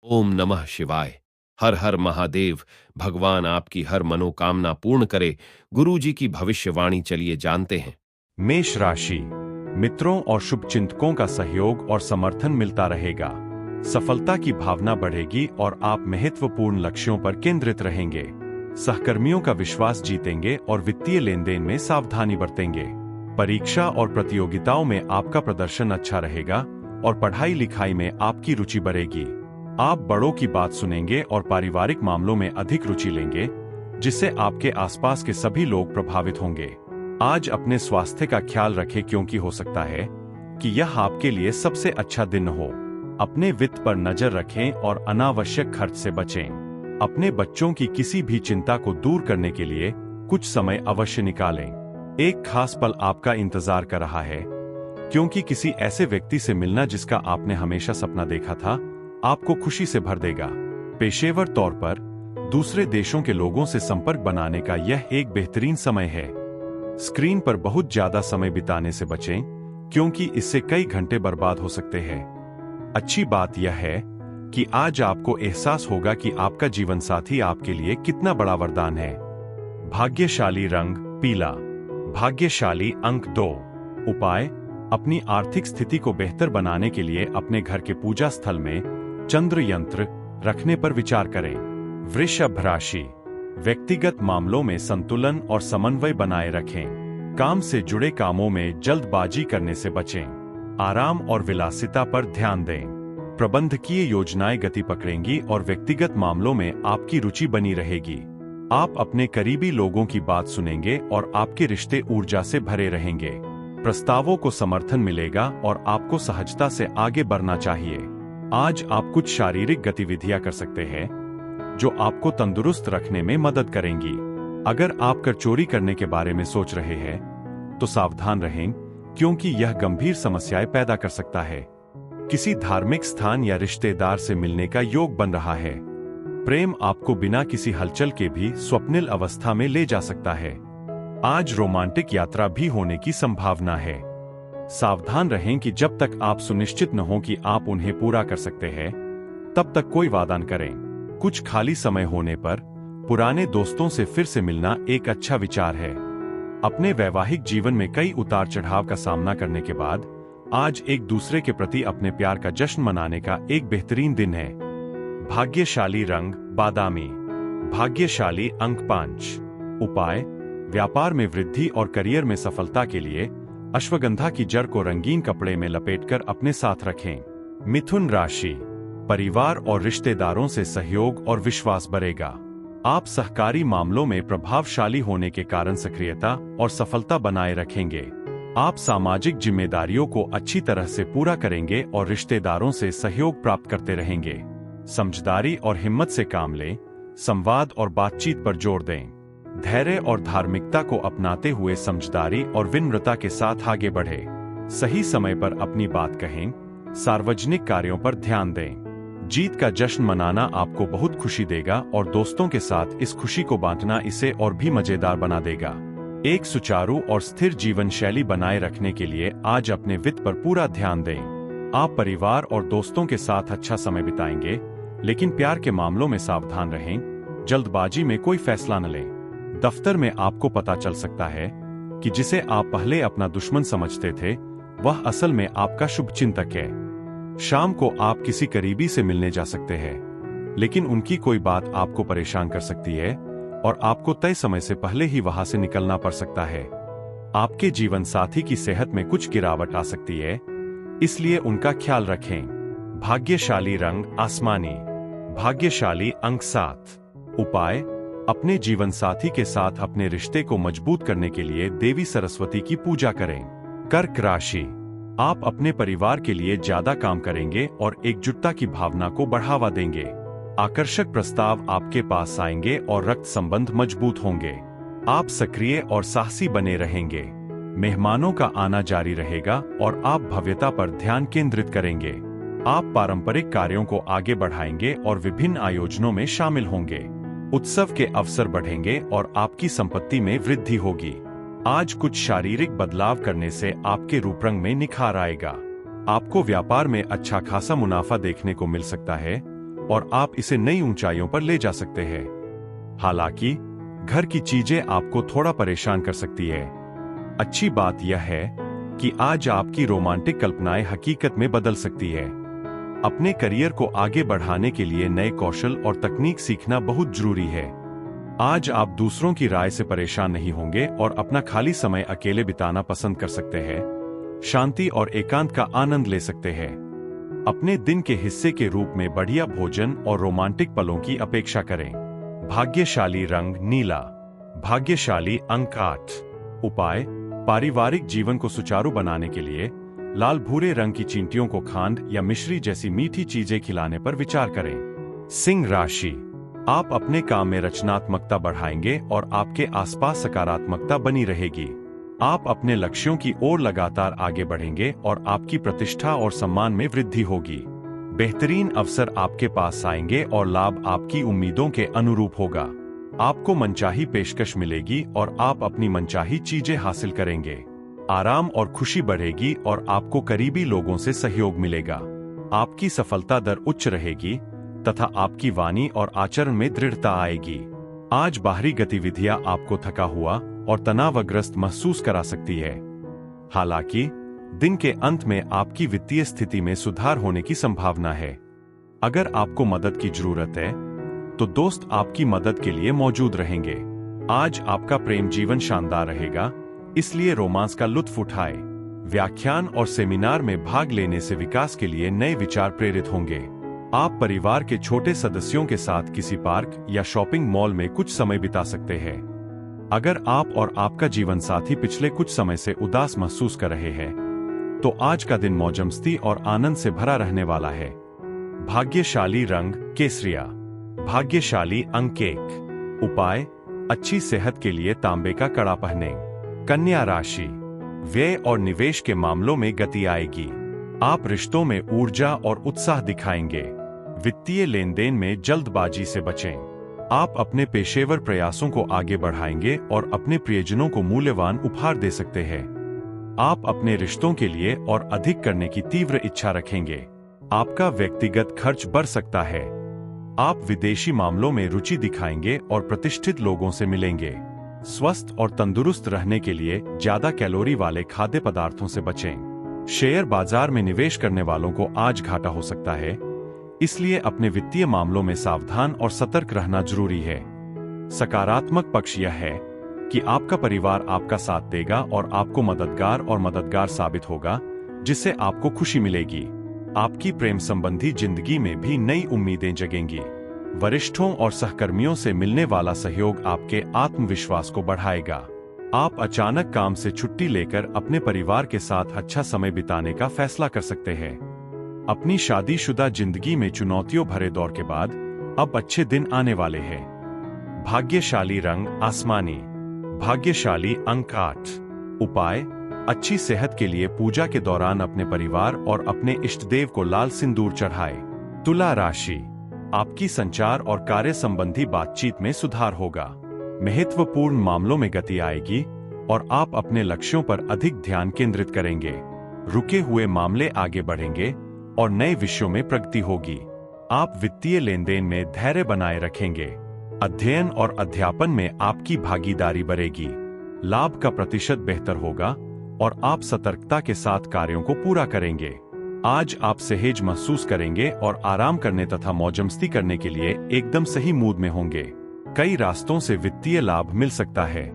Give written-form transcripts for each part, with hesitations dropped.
ओम नमः शिवाय। हर हर महादेव। भगवान आपकी हर मनोकामना पूर्ण करे। गुरु जी की भविष्यवाणी चलिए जानते हैं। मेष राशि। मित्रों और शुभचिंतकों का सहयोग और समर्थन मिलता रहेगा। सफलता की भावना बढ़ेगी और आप महत्वपूर्ण लक्ष्यों पर केंद्रित रहेंगे। सहकर्मियों का विश्वास जीतेंगे और वित्तीय लेन देन में सावधानी बरतेंगे। परीक्षा और प्रतियोगिताओं में आपका प्रदर्शन अच्छा रहेगा और पढ़ाई लिखाई में आपकी रुचि बढ़ेगी। आप बड़ों की बात सुनेंगे और पारिवारिक मामलों में अधिक रुचि लेंगे, जिससे आपके आसपास के सभी लोग प्रभावित होंगे। आज अपने स्वास्थ्य का ख्याल रखें क्योंकि हो सकता है कि यह आपके लिए सबसे अच्छा दिन हो। अपने वित्त पर नजर रखें और अनावश्यक खर्च से बचें। अपने बच्चों की किसी भी चिंता को दूर करने के लिए कुछ समय अवश्य निकालें। एक खास पल आपका इंतजार कर रहा है, क्योंकि किसी ऐसे व्यक्ति से मिलना जिसका आपने हमेशा सपना देखा था आपको खुशी से भर देगा। पेशेवर तौर पर दूसरे देशों के लोगों से संपर्क बनाने का यह एक बेहतरीन समय है। स्क्रीन पर बहुत ज्यादा समय बिताने से बचें, क्योंकि इससे कई घंटे बर्बाद हो सकते हैं। अच्छी बात यह है कि आज आपको एहसास होगा कि आपका जीवन साथी आपके लिए कितना बड़ा वरदान है। भाग्यशाली रंग पीला। भाग्यशाली अंक 2। उपाय। अपनी आर्थिक स्थिति को बेहतर बनाने के लिए अपने घर के पूजा स्थल में चंद्र यंत्र रखने पर विचार करें। वृषभ राशि। व्यक्तिगत मामलों में संतुलन और समन्वय बनाए रखें। काम से जुड़े कामों में जल्दबाजी करने से बचें। आराम और विलासिता पर ध्यान दें। प्रबंधकीय योजनाएं गति पकड़ेंगी और व्यक्तिगत मामलों में आपकी रुचि बनी रहेगी। आप अपने करीबी लोगों की बात सुनेंगे और आपके रिश्ते ऊर्जा से भरे रहेंगे। प्रस्तावों को समर्थन मिलेगा और आपको सहजता से आगे बढ़ना चाहिए। आज आप कुछ शारीरिक गतिविधियां कर सकते हैं जो आपको तंदुरुस्त रखने में मदद करेंगी। अगर आप कर चोरी करने के बारे में सोच रहे हैं तो सावधान रहें, क्योंकि यह गंभीर समस्याएं पैदा कर सकता है। किसी धार्मिक स्थान या रिश्तेदार से मिलने का योग बन रहा है। प्रेम आपको बिना किसी हलचल के भी स्वप्निल अवस्था में ले जा सकता है। आज रोमांटिक यात्रा भी होने की संभावना है। सावधान रहें कि जब तक आप सुनिश्चित न हो कि आप उन्हें पूरा कर सकते हैं, तब तक कोई वादा न करें। कुछ खाली समय होने पर पुराने दोस्तों से फिर से मिलना एक अच्छा विचार है। अपने वैवाहिक जीवन में कई उतार चढ़ाव का सामना करने के बाद आज एक दूसरे के प्रति अपने प्यार का जश्न मनाने का एक बेहतरीन दिन है। भाग्यशाली रंग बादामी। भाग्यशाली अंक 5। उपाय। व्यापार में वृद्धि और करियर में सफलता के लिए अश्वगंधा की जड़ को रंगीन कपड़े में लपेटकर अपने साथ रखें। मिथुन राशि। परिवार और रिश्तेदारों से सहयोग और विश्वास बढ़ेगा। आप सहकारी मामलों में प्रभावशाली होने के कारण सक्रियता और सफलता बनाए रखेंगे। आप सामाजिक जिम्मेदारियों को अच्छी तरह से पूरा करेंगे और रिश्तेदारों से सहयोग प्राप्त करते रहेंगे। समझदारी और हिम्मत से काम लें। संवाद और बातचीत पर जोर दें। धैर्य और धार्मिकता को अपनाते हुए समझदारी और विनम्रता के साथ आगे बढ़े। सही समय पर अपनी बात कहें। सार्वजनिक कार्यों पर ध्यान दें। जीत का जश्न मनाना आपको बहुत खुशी देगा और दोस्तों के साथ इस खुशी को बांटना इसे और भी मजेदार बना देगा। एक सुचारू और स्थिर जीवन शैली बनाए रखने के लिए आज अपने वित्त पर पूरा ध्यान दें। आप परिवार और दोस्तों के साथ अच्छा समय बिताएंगे, लेकिन प्यार के मामलों में सावधान रहें। जल्दबाजी में कोई फैसला न लें। दफ्तर में आपको पता चल सकता है कि जिसे आप पहले अपना दुश्मन समझते थे, वह असल में आपका शुभचिंतक है। शाम को आप किसी करीबी से मिलने जा सकते हैं, लेकिन उनकी कोई बात आपको परेशान कर सकती है और आपको तय समय से पहले ही वहां से निकलना पड़ सकता है। आपके जीवन साथी की सेहत में कुछ गिरावट आ सकती है, इसलिए उनका ख्याल रखें। भाग्यशाली रंग आसमानी। भाग्यशाली अंक 7। उपाय। अपने जीवन साथी के साथ अपने रिश्ते को मजबूत करने के लिए देवी सरस्वती की पूजा करें। कर्क राशि। आप अपने परिवार के लिए ज्यादा काम करेंगे और एकजुटता की भावना को बढ़ावा देंगे। आकर्षक प्रस्ताव आपके पास आएंगे और रक्त संबंध मजबूत होंगे। आप सक्रिय और साहसी बने रहेंगे। मेहमानों का आना जारी रहेगा और आप भव्यता पर ध्यान केंद्रित करेंगे। आप पारंपरिक कार्यों को आगे बढ़ाएंगे और विभिन्न आयोजनों में शामिल होंगे। उत्सव के अवसर बढ़ेंगे और आपकी संपत्ति में वृद्धि होगी। आज कुछ शारीरिक बदलाव करने से आपके रूप रंग में निखार आएगा। आपको व्यापार में अच्छा खासा मुनाफा देखने को मिल सकता है और आप इसे नई ऊंचाइयों पर ले जा सकते हैं। हालांकि घर की चीजें आपको थोड़ा परेशान कर सकती है। अच्छी बात यह है कि आज आपकी रोमांटिक कल्पनाएं हकीकत में बदल सकती है। अपने करियर को आगे बढ़ाने के लिए नए कौशल और तकनीक सीखना बहुत जरूरी है। आज आप दूसरों की राय से परेशान नहीं होंगे और अपना खाली समय अकेले बिताना पसंद कर सकते हैं। शांति और एकांत का आनंद ले सकते हैं। अपने दिन के हिस्से के रूप में बढ़िया भोजन और रोमांटिक पलों की अपेक्षा करें। भाग्यशाली रंग नीला। भाग्यशाली अंक 8। उपाय: पारिवारिक जीवन को सुचारू बनाने के लिए लाल भूरे रंग की चींटियों को खांड या मिश्री जैसी मीठी चीजें खिलाने पर विचार करें। सिंह राशि। आप अपने काम में रचनात्मकता बढ़ाएंगे और आपके आसपास सकारात्मकता बनी रहेगी। आप अपने लक्ष्यों की ओर लगातार आगे बढ़ेंगे और आपकी प्रतिष्ठा और सम्मान में वृद्धि होगी। बेहतरीन अवसर आपके पास आएंगे और लाभ आपकी उम्मीदों के अनुरूप होगा। आपको मनचाही पेशकश मिलेगी और आप अपनी मनचाही चीजें हासिल करेंगे। आराम और खुशी बढ़ेगी और आपको करीबी लोगों से सहयोग मिलेगा। आपकी सफलता दर उच्च रहेगी तथा आपकी वाणी और आचरण में दृढ़ता आएगी। आज बाहरी गतिविधियां आपको थका हुआ और तनावग्रस्त महसूस करा सकती है। हालांकि दिन के अंत में आपकी वित्तीय स्थिति में सुधार होने की संभावना है। अगर आपको मदद की जरूरत है तो दोस्त आपकी मदद के लिए मौजूद रहेंगे। आज आपका प्रेम जीवन शानदार रहेगा, इसलिए रोमांस का लुत्फ उठाएं। व्याख्यान और सेमिनार में भाग लेने से विकास के लिए नए विचार प्रेरित होंगे। आप परिवार के छोटे सदस्यों के साथ किसी पार्क या शॉपिंग मॉल में कुछ समय बिता सकते हैं। अगर आप और आपका जीवन साथी पिछले कुछ समय से उदास महसूस कर रहे हैं, तो आज का दिन मौजमस्ती और आनंद से भरा रहने वाला है। भाग्यशाली रंग केसरिया। भाग्यशाली अंक 1। उपाय: अच्छी सेहत के लिए तांबे का कड़ा पहनें। कन्या राशि। व्यय और निवेश के मामलों में गति आएगी। आप रिश्तों में ऊर्जा और उत्साह दिखाएंगे। वित्तीय लेनदेन में जल्दबाजी से बचें। आप अपने पेशेवर प्रयासों को आगे बढ़ाएंगे और अपने प्रियजनों को मूल्यवान उपहार दे सकते हैं। आप अपने रिश्तों के लिए और अधिक करने की तीव्र इच्छा रखेंगे। आपका व्यक्तिगत खर्च बढ़ सकता है। आप विदेशी मामलों में रुचि दिखाएंगे और प्रतिष्ठित लोगों से मिलेंगे। स्वस्थ और तंदुरुस्त रहने के लिए ज्यादा कैलोरी वाले खाद्य पदार्थों से बचें। शेयर बाजार में निवेश करने वालों को आज घाटा हो सकता है, इसलिए अपने वित्तीय मामलों में सावधान और सतर्क रहना जरूरी है। सकारात्मक पक्ष यह है कि आपका परिवार आपका साथ देगा और आपको मददगार साबित होगा, जिससे आपको खुशी मिलेगी। आपकी प्रेम संबंधी जिंदगी में भी नई उम्मीदें जगेंगी। वरिष्ठों और सहकर्मियों से मिलने वाला सहयोग आपके आत्मविश्वास को बढ़ाएगा। आप अचानक काम से छुट्टी लेकर अपने परिवार के साथ अच्छा समय बिताने का फैसला कर सकते हैं। अपनी शादीशुदा जिंदगी में चुनौतियों भरे दौर के बाद अब अच्छे दिन आने वाले हैं। भाग्यशाली रंग आसमानी। भाग्यशाली अंक 8। उपाय: अच्छी सेहत के लिए पूजा के दौरान अपने परिवार और अपने इष्टदेव को लाल सिंदूर चढ़ाएं। तुला राशि। आपकी संचार और कार्य संबंधी बातचीत में सुधार होगा। महत्वपूर्ण मामलों में गति आएगी और आप अपने लक्ष्यों पर अधिक ध्यान केंद्रित करेंगे। रुके हुए मामले आगे बढ़ेंगे और नए विषयों में प्रगति होगी। आप वित्तीय लेनदेन में धैर्य बनाए रखेंगे। अध्ययन और अध्यापन में आपकी भागीदारी बढ़ेगी। लाभ का प्रतिशत बेहतर होगा और आप सतर्कता के साथ कार्यों को पूरा करेंगे। आज आप सहज महसूस करेंगे और आराम करने तथा मौजमस्ती करने के लिए एकदम सही मूड में होंगे। कई रास्तों से वित्तीय लाभ मिल सकता है।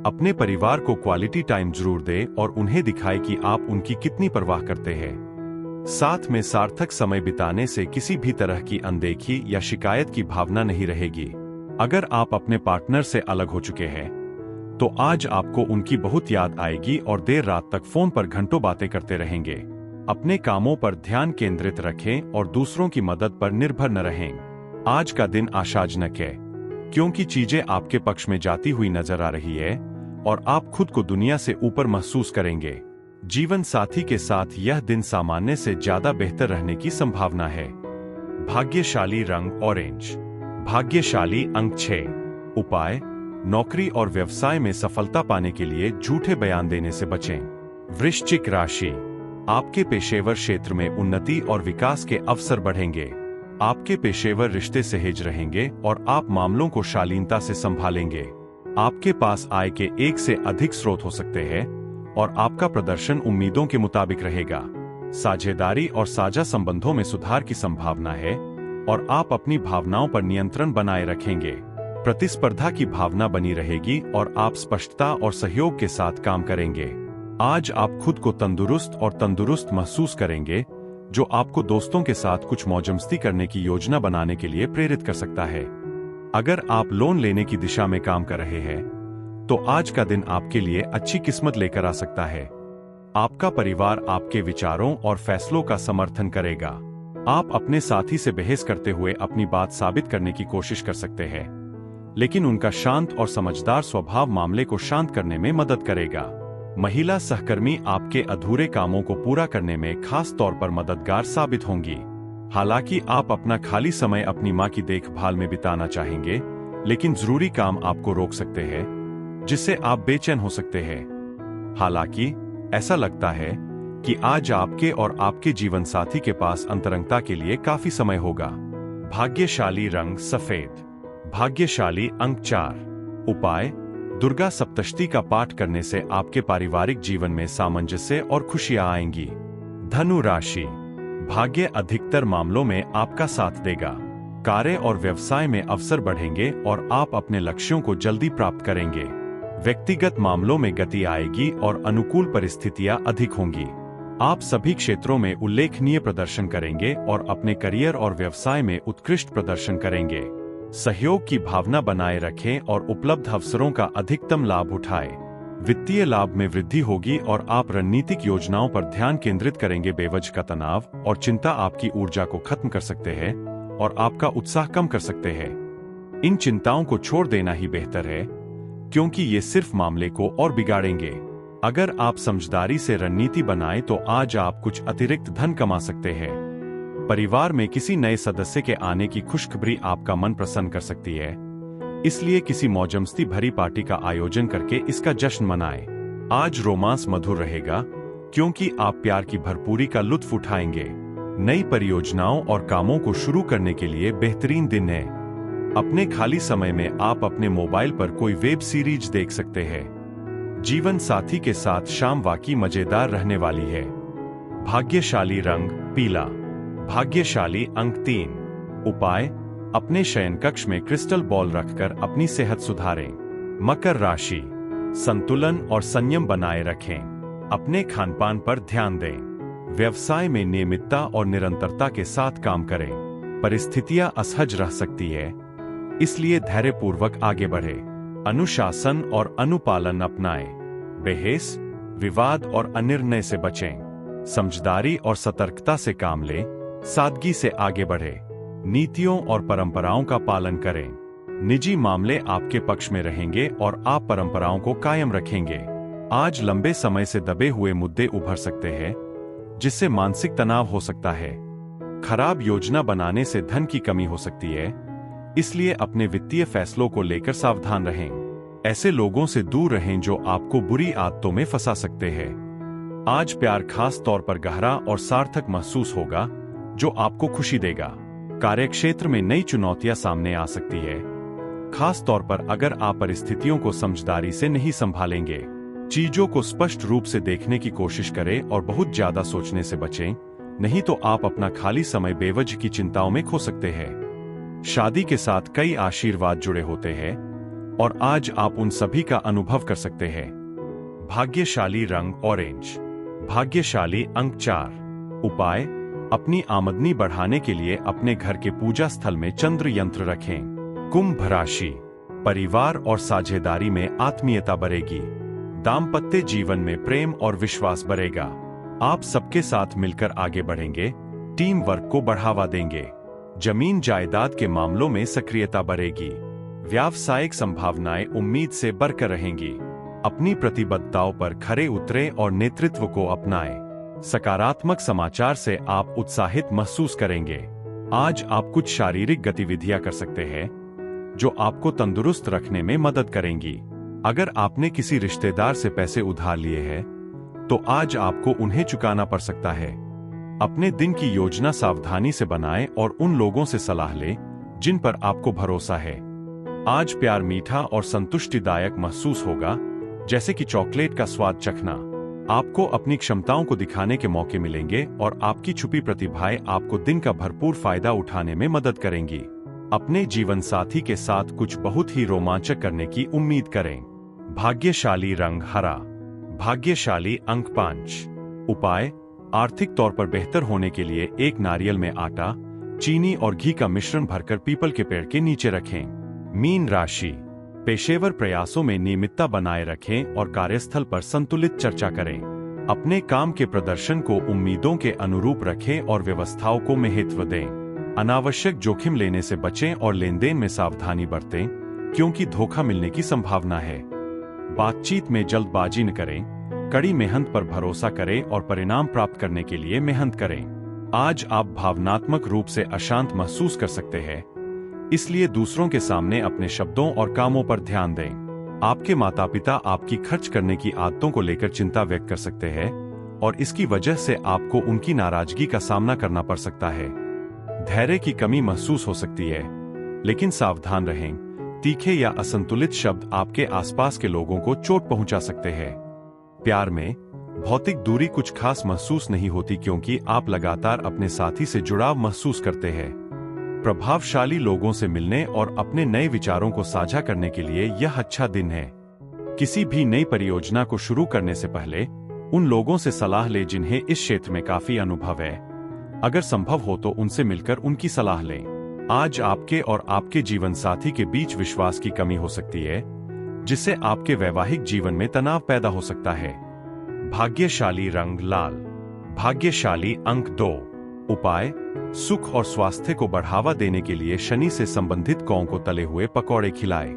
अपने परिवार को क्वालिटी टाइम जरूर दें और उन्हें दिखाएं कि आप उनकी कितनी परवाह करते हैं। साथ में सार्थक समय बिताने से किसी भी तरह की अनदेखी या शिकायत की भावना नहीं रहेगी। अगर आप अपने पार्टनर से अलग हो चुके हैं तो आज आपको उनकी बहुत याद आएगी और देर रात तक फोन पर घंटों बातें करते रहेंगे। अपने कामों पर ध्यान केंद्रित रखें और दूसरों की मदद पर निर्भर न रहें। आज का दिन आशाजनक है क्योंकि चीजें आपके पक्ष में जाती हुई नजर आ रही है और आप खुद को दुनिया से ऊपर महसूस करेंगे। जीवन साथी के साथ यह दिन सामान्य से ज्यादा बेहतर रहने की संभावना है। भाग्यशाली रंग ऑरेंज। भाग्यशाली अंक 6। उपाय: नौकरी और व्यवसाय में सफलता पाने के लिए झूठे बयान देने से बचें। वृश्चिक राशि। आपके पेशेवर क्षेत्र में उन्नति और विकास के अवसर बढ़ेंगे। आपके पेशेवर रिश्ते सहेज रहेंगे और आप मामलों को शालीनता से संभालेंगे। आपके पास आय के एक से अधिक स्रोत हो सकते हैं और आपका प्रदर्शन उम्मीदों के मुताबिक रहेगा। साझेदारी और साझा संबंधों में सुधार की संभावना है और आप अपनी भावनाओं पर नियंत्रण बनाए रखेंगे। प्रतिस्पर्धा की भावना बनी रहेगी और आप स्पष्टता और सहयोग के साथ काम करेंगे। आज आप खुद को तंदुरुस्त महसूस करेंगे, जो आपको दोस्तों के साथ कुछ मौजमस्ती करने की योजना बनाने के लिए प्रेरित कर सकता है। अगर आप लोन लेने की दिशा में काम कर रहे हैं, तो आज का दिन आपके लिए अच्छी किस्मत लेकर आ सकता है। आपका परिवार आपके विचारों और फैसलों का समर्थन करेगा। आप अपने साथी से बहस करते हुए अपनी बात साबित करने की कोशिश कर सकते हैं, लेकिन उनका शांत और समझदार स्वभाव मामले को शांत करने में मदद करेगा। महिला सहकर्मी आपके अधूरे कामों को पूरा करने में खास तौर पर मददगार साबित होंगी। हालांकि आप अपना खाली समय अपनी मां की देखभाल में बिताना चाहेंगे, लेकिन जरूरी काम आपको रोक सकते हैं, जिससे आप बेचैन हो सकते हैं। हालांकि ऐसा लगता है कि आज आपके और आपके जीवन साथी के पास अंतरंगता के लिए काफी समय होगा। भाग्यशाली रंग सफेद। भाग्यशाली अंक 4। उपाय: दुर्गा सप्तशती का पाठ करने से आपके पारिवारिक जीवन में सामंजस्य और खुशियां आएंगी। धनु राशि। भाग्य अधिकतर मामलों में आपका साथ देगा। कार्य और व्यवसाय में अवसर बढ़ेंगे और आप अपने लक्ष्यों को जल्दी प्राप्त करेंगे। व्यक्तिगत मामलों में गति आएगी और अनुकूल परिस्थितियां अधिक होंगी। आप सभी क्षेत्रों में उल्लेखनीय प्रदर्शन करेंगे और अपने करियर और व्यवसाय में उत्कृष्ट प्रदर्शन करेंगे। सहयोग की भावना बनाए रखें और उपलब्ध अवसरों का अधिकतम लाभ उठाएं। वित्तीय लाभ में वृद्धि होगी और आप रणनीतिक योजनाओं पर ध्यान केंद्रित करेंगे। बेवजह का तनाव और चिंता आपकी ऊर्जा को खत्म कर सकते हैं और आपका उत्साह कम कर सकते हैं। इन चिंताओं को छोड़ देना ही बेहतर है, क्योंकि ये सिर्फ मामले को और बिगाड़ेंगे। अगर आप समझदारी से रणनीति बनाएं तो आज आप कुछ अतिरिक्त धन कमा सकते हैं। परिवार में किसी नए सदस्य के आने की खुशखबरी आपका मन प्रसन्न कर सकती है, इसलिए किसी मौजमस्ती भरी पार्टी का आयोजन करके इसका जश्न मनाएं। आज रोमांस मधुर रहेगा, क्योंकि आप प्यार की भरपूरी का लुत्फ उठाएंगे। नई परियोजनाओं और कामों को शुरू करने के लिए बेहतरीन दिन है। अपने खाली समय में आप अपने मोबाइल पर कोई वेब सीरीज देख सकते हैं। जीवन साथी के साथ शाम वाकई मजेदार रहने वाली है। भाग्यशाली रंग पीला। भाग्यशाली अंक 3। उपाय: अपने शयन कक्ष में क्रिस्टल बॉल रखकर अपनी सेहत सुधारें। मकर राशि। संतुलन और संयम बनाए रखें। अपने खानपान पर ध्यान दें। व्यवसाय में नियमितता और निरंतरता के साथ काम करें। परिस्थितियां असहज रह सकती है, इसलिए धैर्यपूर्वक आगे बढ़े। अनुशासन और अनुपालन अपनाएं। बहस, विवाद और अनिर्णय से बचें। समझदारी और सतर्कता से काम लें। सादगी से आगे बढ़े। नीतियों और परंपराओं का पालन करें। निजी मामले आपके पक्ष में रहेंगे और आप परंपराओं को कायम रखेंगे। आज लंबे समय से दबे हुए मुद्दे उभर सकते हैं, जिससे मानसिक तनाव हो सकता है। खराब योजना बनाने से धन की कमी हो सकती है, इसलिए अपने वित्तीय फैसलों को लेकर सावधान रहें। ऐसे लोगों से दूर रहें जो आपको बुरी आदतों में फंसा सकते हैं। आज प्यार खास तौर पर गहरा और सार्थक महसूस होगा, जो आपको खुशी देगा। कार्यक्षेत्र में नई चुनौतियां सामने आ सकती है, खास तौर पर अगर आप परिस्थितियों को समझदारी से नहीं संभालेंगे। चीजों को स्पष्ट रूप से देखने की कोशिश करें और बहुत ज्यादा सोचने से बचें, नहीं तो आप अपना खाली समय बेवजह की चिंताओं में खो सकते हैं। शादी के साथ कई आशीर्वाद जुड़े होते हैं और आज आप उन सभी का अनुभव कर सकते हैं। भाग्यशाली रंग ऑरेंज। भाग्यशाली अंक 4। उपाय: अपनी आमदनी बढ़ाने के लिए अपने घर के पूजा स्थल में चंद्र यंत्र रखें। कुंभ राशि। परिवार और साझेदारी में आत्मीयता बढ़ेगी। दाम्पत्य जीवन में प्रेम और विश्वास बढ़ेगा। आप सबके साथ मिलकर आगे बढ़ेंगे, टीम वर्क को बढ़ावा देंगे। जमीन जायदाद के मामलों में सक्रियता बढ़ेगी। व्यावसायिक संभावनाएं उम्मीद से बढ़कर रहेंगी। अपनी प्रतिबद्धताओं पर खरे उतरें और नेतृत्व को अपनाएं। सकारात्मक समाचार से आप उत्साहित महसूस करेंगे। आज आप कुछ शारीरिक गतिविधियां कर सकते हैं, जो आपको तंदुरुस्त रखने में मदद करेंगी। अगर आपने किसी रिश्तेदार से पैसे उधार लिए हैं, तो आज आपको उन्हें चुकाना पड़ सकता है। अपने दिन की योजना सावधानी से बनाएं और उन लोगों से सलाह लें जिन पर आपको भरोसा है। आज प्यार मीठा और संतुष्टिदायक महसूस होगा, जैसे कि चॉकलेट का स्वाद चखना। आपको अपनी क्षमताओं को दिखाने के मौके मिलेंगे और आपकी छुपी प्रतिभाएं आपको दिन का भरपूर फायदा उठाने में मदद करेंगी। अपने जीवन साथी के साथ कुछ बहुत ही रोमांचक करने की उम्मीद करें। भाग्यशाली रंग हरा। भाग्यशाली अंक 5। उपाय: आर्थिक तौर पर बेहतर होने के लिए एक नारियल में आटा, चीनी और घी का मिश्रण भरकर पीपल के पेड़ के नीचे रखें। मीन राशि। पेशेवर प्रयासों में नियमितता बनाए रखें और कार्यस्थल पर संतुलित चर्चा करें। अपने काम के प्रदर्शन को उम्मीदों के अनुरूप रखें और व्यवस्थाओं को महत्व दें। अनावश्यक जोखिम लेने से बचें और लेनदेन में सावधानी बरतें, क्योंकि धोखा मिलने की संभावना है। बातचीत में जल्दबाजी न करें, कड़ी मेहनत पर भरोसा करें और परिणाम प्राप्त करने के लिए मेहनत करें। आज आप भावनात्मक रूप से अशांत महसूस कर सकते हैं, इसलिए दूसरों के सामने अपने शब्दों और कामों पर ध्यान दें। आपके माता पिता आपकी खर्च करने की आदतों को लेकर चिंता व्यक्त कर सकते हैं और इसकी वजह से आपको उनकी नाराजगी का सामना करना पड़ सकता है। धैर्य की कमी महसूस हो सकती है, लेकिन सावधान रहें। तीखे या असंतुलित शब्द आपके आसपास के लोगों को चोट पहुंचा सकते हैं। प्यार में भौतिक दूरी कुछ खास महसूस नहीं होती, क्योंकि आप लगातार अपने साथी से जुड़ाव महसूस करते हैं। प्रभावशाली लोगों से मिलने और अपने नए विचारों को साझा करने के लिए यह अच्छा दिन है। किसी भी नई परियोजना को शुरू करने से पहले उन लोगों से सलाह लें जिन्हें इस क्षेत्र में काफी अनुभव है। अगर संभव हो तो उनसे मिलकर उनकी सलाह लें। आज आपके और आपके जीवन साथी के बीच विश्वास की कमी हो सकती है, जिससे आपके वैवाहिक जीवन में तनाव पैदा हो सकता है। भाग्यशाली रंग लाल। भाग्यशाली अंक 2। उपाय: सुख और स्वास्थ्य को बढ़ावा देने के लिए शनि से संबंधित कौओं को तले हुए पकौड़े खिलाएं।